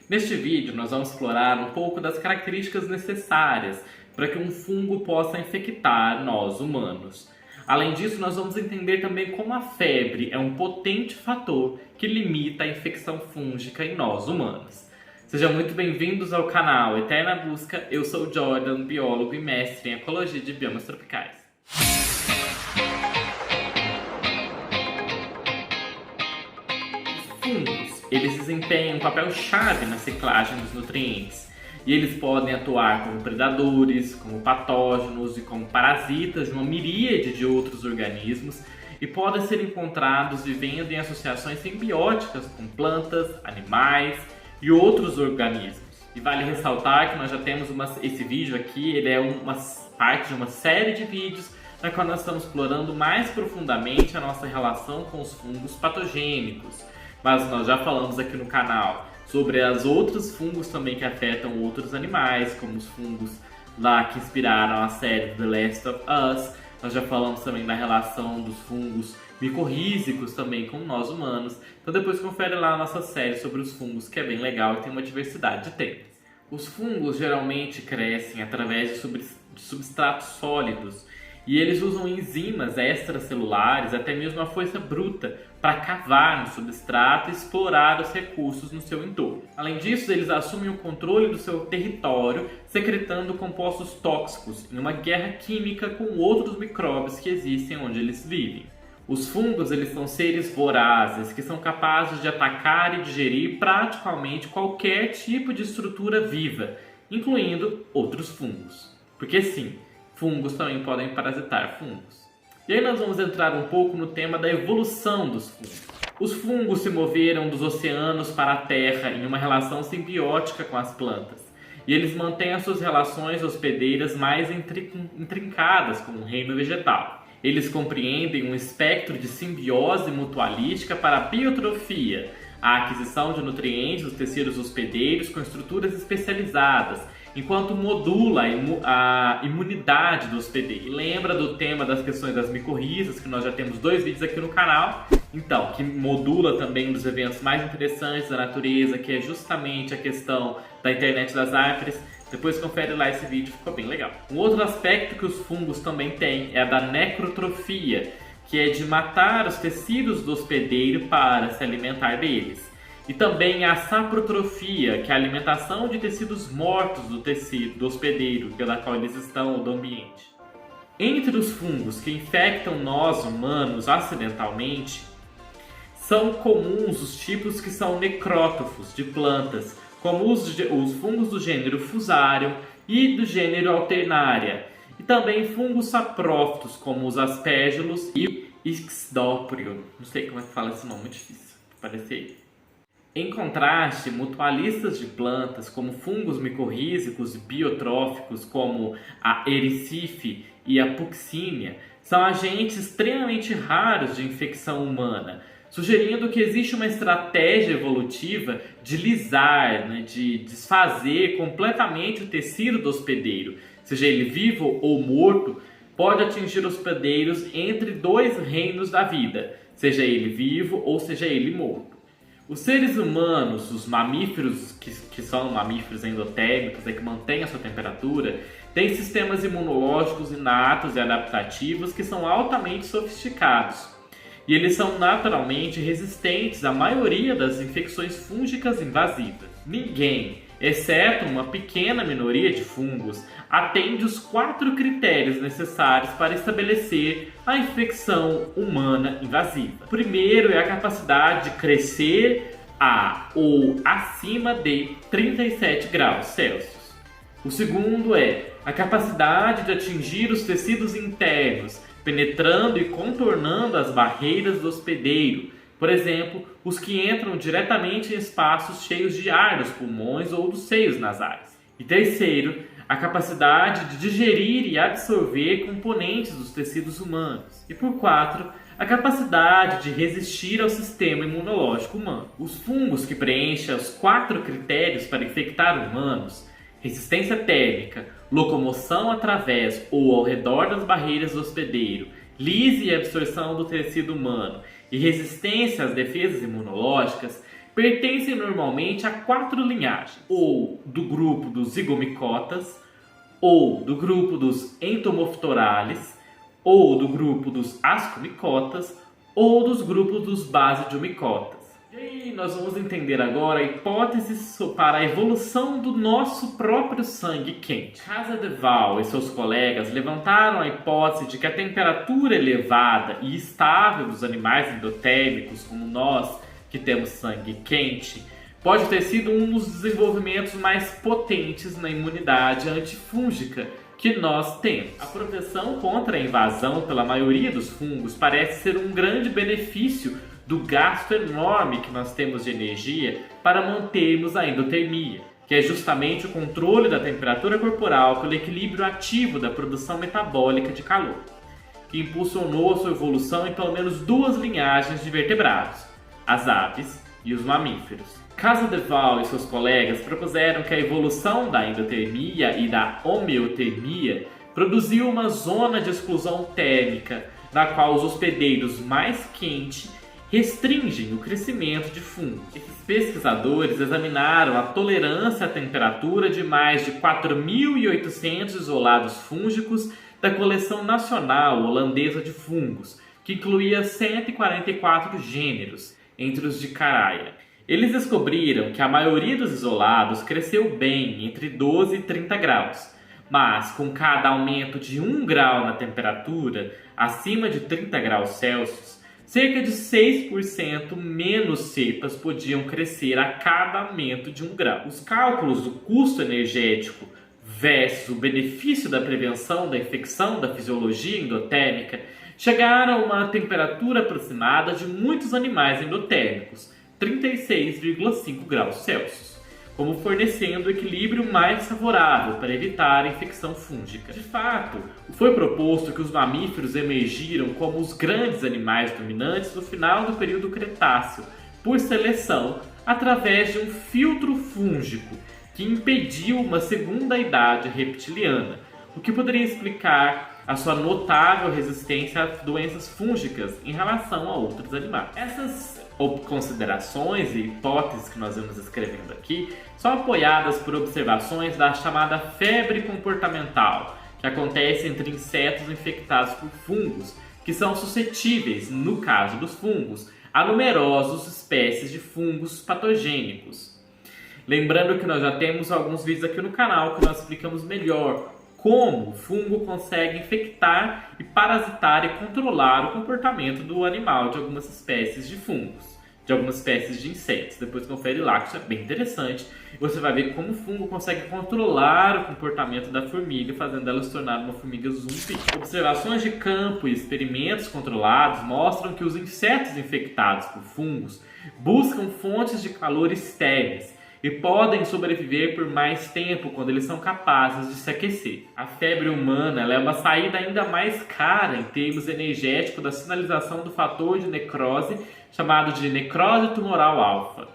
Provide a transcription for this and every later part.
Neste vídeo nós vamos explorar um pouco das características necessárias para que um fungo possa infectar nós humanos. Além disso, nós vamos entender também como a febre é um potente fator que limita a infecção fúngica em nós humanos. Sejam muito bem-vindos ao canal Eterna Busca, eu sou o Jordan, biólogo e mestre em Ecologia de Biomas Tropicais. Os fungos, eles desempenham um papel-chave na ciclagem dos nutrientes. E eles podem atuar como predadores, como patógenos e como parasitas de uma miríade de outros organismos e podem ser encontrados vivendo em associações simbióticas com plantas, animais e outros organismos. E vale ressaltar que nós já temos esse vídeo aqui, ele é uma parte de uma série de vídeos na qual nós estamos explorando mais profundamente a nossa relação com os fungos patogênicos. Mas nós já falamos aqui no canal sobre os outros fungos também que afetam outros animais, como os fungos lá que inspiraram a série The Last of Us. Nós já falamos também da relação dos fungos micorrízicos também com nós humanos. Então depois confere lá a nossa série sobre os fungos, que é bem legal e tem uma diversidade de temas. Os fungos geralmente crescem através de substratos sólidos e eles usam enzimas extracelulares, até mesmo a força bruta, para cavar no substrato e explorar os recursos no seu entorno. Além disso, eles assumem o controle do seu território, secretando compostos tóxicos em uma guerra química com outros micróbios que existem onde eles vivem. Os fungos, eles são seres vorazes que são capazes de atacar e digerir praticamente qualquer tipo de estrutura viva, incluindo outros fungos. Porque sim, fungos também podem parasitar fungos. E aí nós vamos entrar um pouco no tema da evolução dos fungos. Os fungos se moveram dos oceanos para a terra em uma relação simbiótica com as plantas. E eles mantêm as suas relações hospedeiras mais intrincadas com o reino vegetal. Eles compreendem um espectro de simbiose mutualística para a biotrofia, a aquisição de nutrientes dos tecidos hospedeiros com estruturas especializadas, enquanto modula a imunidade do hospedeiro. E lembra do tema das questões das micorrizas, que nós já temos 2 vídeos aqui no canal. Então, que modula também um dos eventos mais interessantes da natureza, que é justamente a questão da internet das árvores. Depois confere lá esse vídeo, ficou bem legal. Um outro aspecto que os fungos também têm é a da necrotrofia, que é de matar os tecidos do hospedeiro para se alimentar deles. E também a saprotrofia, que é a alimentação de tecidos mortos do tecido do hospedeiro, pela qual eles estão ou do ambiente. Entre os fungos que infectam nós humanos acidentalmente, são comuns os tipos que são necrótrofos de plantas, como os fungos do gênero Fusarium e do gênero Alternaria, e também fungos saprófitos, como os Aspergillus e Ixodoprion. Não sei como é que fala esse nome, muito difícil, parecer. Em contraste, mutualistas de plantas, como fungos micorrízicos e biotróficos, como a Ericife e a Puccinia, são agentes extremamente raros de infecção humana, sugerindo que existe uma estratégia evolutiva de lisar, de desfazer completamente o tecido do hospedeiro, seja ele vivo ou morto, pode atingir hospedeiros entre 2 reinos da vida, seja ele vivo ou seja ele morto. Os seres humanos, os mamíferos, que são mamíferos endotérmicos, que mantêm a sua temperatura, têm sistemas imunológicos inatos e adaptativos que são altamente sofisticados. E eles são naturalmente resistentes à maioria das infecções fúngicas invasivas. Ninguém, exceto uma pequena minoria de fungos, atende os 4 critérios necessários para estabelecer a infecção humana invasiva. O primeiro é a capacidade de crescer a ou acima de 37 graus Celsius. O segundo é a capacidade de atingir os tecidos internos, penetrando e contornando as barreiras do hospedeiro, por exemplo, os que entram diretamente em espaços cheios de ar dos pulmões ou dos seios nasais. E terceiro, a capacidade de digerir e absorver componentes dos tecidos humanos. E por 4, a capacidade de resistir ao sistema imunológico humano. Os fungos que preenchem os 4 critérios para infectar humanos, resistência térmica, locomoção através ou ao redor das barreiras do hospedeiro, lise e absorção do tecido humano e resistência às defesas imunológicas, pertencem normalmente a 4 linhagens, ou do grupo dos zigomicotas, ou do grupo dos entomophthoralis, ou do grupo dos ascomicotas, ou dos grupos dos basidiomicotas. E aí nós vamos entender agora a hipótese para a evolução do nosso próprio sangue quente. Casa de Wahl e seus colegas levantaram a hipótese de que a temperatura elevada e estável dos animais endotérmicos, como nós que temos sangue quente, pode ter sido um dos desenvolvimentos mais potentes na imunidade antifúngica que nós temos. A proteção contra a invasão pela maioria dos fungos parece ser um grande benefício do gasto enorme que nós temos de energia para mantermos a endotermia, que é justamente o controle da temperatura corporal pelo equilíbrio ativo da produção metabólica de calor, que impulsionou a sua evolução em pelo menos 2 linhagens de vertebrados, as aves e os mamíferos. Casa de Wahl e seus colegas propuseram que a evolução da endotermia e da homeotermia produziu uma zona de exclusão térmica, na qual os hospedeiros mais quentes restringem o crescimento de fungos. Esses pesquisadores examinaram a tolerância à temperatura de mais de 4.800 isolados fúngicos da coleção nacional holandesa de fungos, que incluía 144 gêneros, entre os de Caraia. Eles descobriram que a maioria dos isolados cresceu bem entre 12 e 30 graus, mas com cada aumento de 1 grau na temperatura, acima de 30 graus Celsius, cerca de 6% menos cepas podiam crescer a cada aumento de 1 grau. Os cálculos do custo energético versus o benefício da prevenção da infecção da fisiologia endotérmica chegaram a uma temperatura aproximada de muitos animais endotérmicos, 36,5 graus Celsius, como fornecendo o equilíbrio mais favorável para evitar a infecção fúngica. De fato, foi proposto que os mamíferos emergiram como os grandes animais dominantes no final do período Cretáceo, por seleção, através de um filtro fúngico que impediu uma segunda idade reptiliana, o que poderia explicar a sua notável resistência a doenças fúngicas em relação a outros animais. Essas considerações e hipóteses que nós vamos escrevendo aqui são apoiadas por observações da chamada febre comportamental, que acontece entre insetos infectados por fungos, que são suscetíveis, no caso dos fungos, a numerosas espécies de fungos patogênicos. Lembrando que nós já temos alguns vídeos aqui no canal que nós explicamos melhor como o fungo consegue infectar e parasitar e controlar o comportamento do animal de algumas espécies de fungos, de algumas espécies de insetos. Depois confere lá, que isso é bem interessante. Você vai ver como o fungo consegue controlar o comportamento da formiga, fazendo ela se tornar uma formiga zumbi. Observações de campo e experimentos controlados mostram que os insetos infectados por fungos buscam fontes de calor externas e podem sobreviver por mais tempo quando eles são capazes de se aquecer. A febre humana é uma saída ainda mais cara em termos energéticos da sinalização do fator de necrose chamado de necrose tumoral alfa,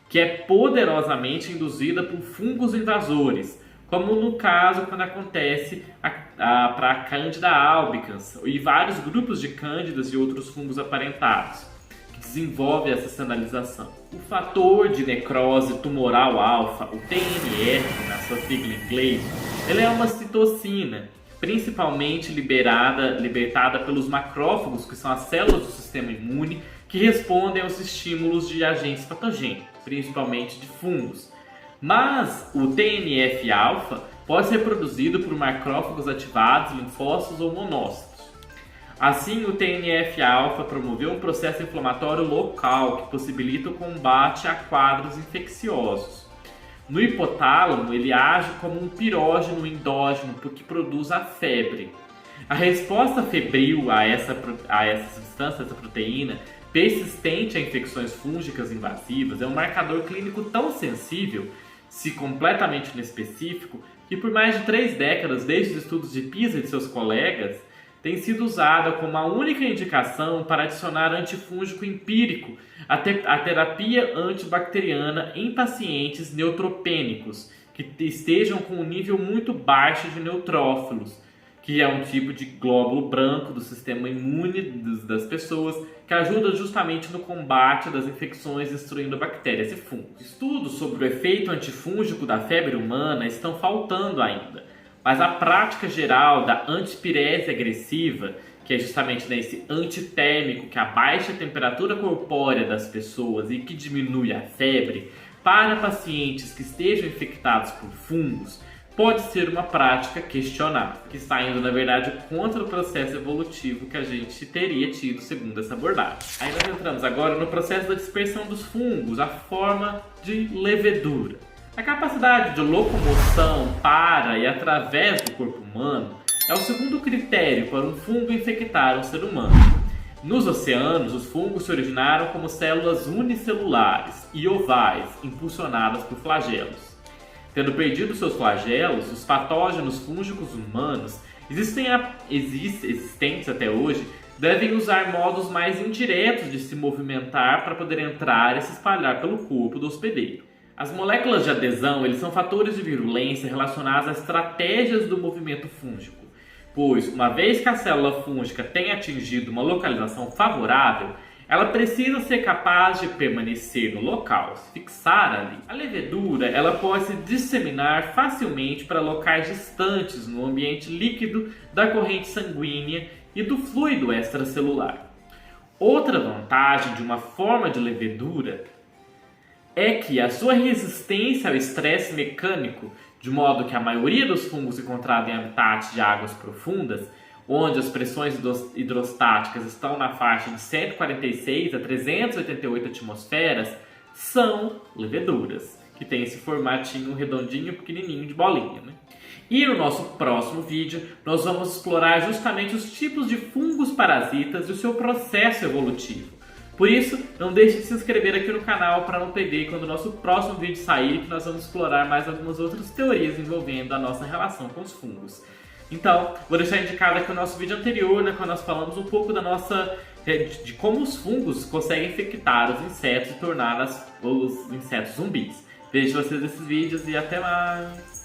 que é poderosamente induzida por fungos invasores, como no caso quando acontece para a Candida albicans e vários grupos de cândidas e outros fungos aparentados, desenvolve essa sinalização. O fator de necrose tumoral alfa, o TNF, na sua sigla em inglês, ele é uma citocina, principalmente libertada pelos macrófagos, que são as células do sistema imune, que respondem aos estímulos de agentes patogênicos, principalmente de fungos. Mas o TNF-alfa pode ser produzido por macrófagos ativados, linfócitos ou monócitos. Assim, o TNF-alfa promoveu um processo inflamatório local que possibilita o combate a quadros infecciosos. No hipotálamo, ele age como um pirógeno endógeno que produz a febre. A resposta febril a essa substância, essa proteína, persistente a infecções fúngicas invasivas, é um marcador clínico tão sensível, se completamente inespecífico, que por mais de 3 décadas, desde os estudos de Pisa e de seus colegas, tem sido usada como a única indicação para adicionar antifúngico empírico à terapia antibacteriana em pacientes neutropênicos que estejam com um nível muito baixo de neutrófilos, que é um tipo de glóbulo branco do sistema imune das pessoas, que ajuda justamente no combate das infecções, destruindo bactérias e fungos. Estudos sobre o efeito antifúngico da febre humana estão faltando ainda, mas a prática geral da antipirese agressiva, que é justamente esse antitérmico que abaixa a temperatura corpórea das pessoas e que diminui a febre, para pacientes que estejam infectados por fungos, pode ser uma prática questionável, que está indo, na verdade, contra o processo evolutivo que a gente teria tido segundo essa abordagem. Aí nós entramos agora no processo da dispersão dos fungos, a forma de levedura. A capacidade de locomoção para e através do corpo humano é o segundo critério para um fungo infectar um ser humano. Nos oceanos, os fungos se originaram como células unicelulares e ovais, impulsionadas por flagelos. Tendo perdido seus flagelos, os patógenos fúngicos humanos existentes até hoje devem usar modos mais indiretos de se movimentar para poder entrar e se espalhar pelo corpo do hospedeiro. As moléculas de adesão são fatores de virulência relacionados a estratégias do movimento fúngico, pois, uma vez que a célula fúngica tenha atingido uma localização favorável, ela precisa ser capaz de permanecer no local, se fixar ali. A levedura pode se disseminar facilmente para locais distantes no ambiente líquido da corrente sanguínea e do fluido extracelular. Outra vantagem de uma forma de levedura é que a sua resistência ao estresse mecânico, de modo que a maioria dos fungos encontrados em habitats de águas profundas, onde as pressões hidrostáticas estão na faixa de 146 a 388 atmosferas, são leveduras, que tem esse formatinho redondinho, pequenininho de bolinha, né? E no nosso próximo vídeo, nós vamos explorar justamente os tipos de fungos parasitas e o seu processo evolutivo. Por isso, não deixe de se inscrever aqui no canal para não perder quando o nosso próximo vídeo sair, que nós vamos explorar mais algumas outras teorias envolvendo a nossa relação com os fungos. Então, vou deixar indicado aqui o nosso vídeo anterior, né, quando nós falamos um pouco de como os fungos conseguem infectar os insetos e tornar os insetos zumbis. Vejo vocês nesses vídeos e até mais!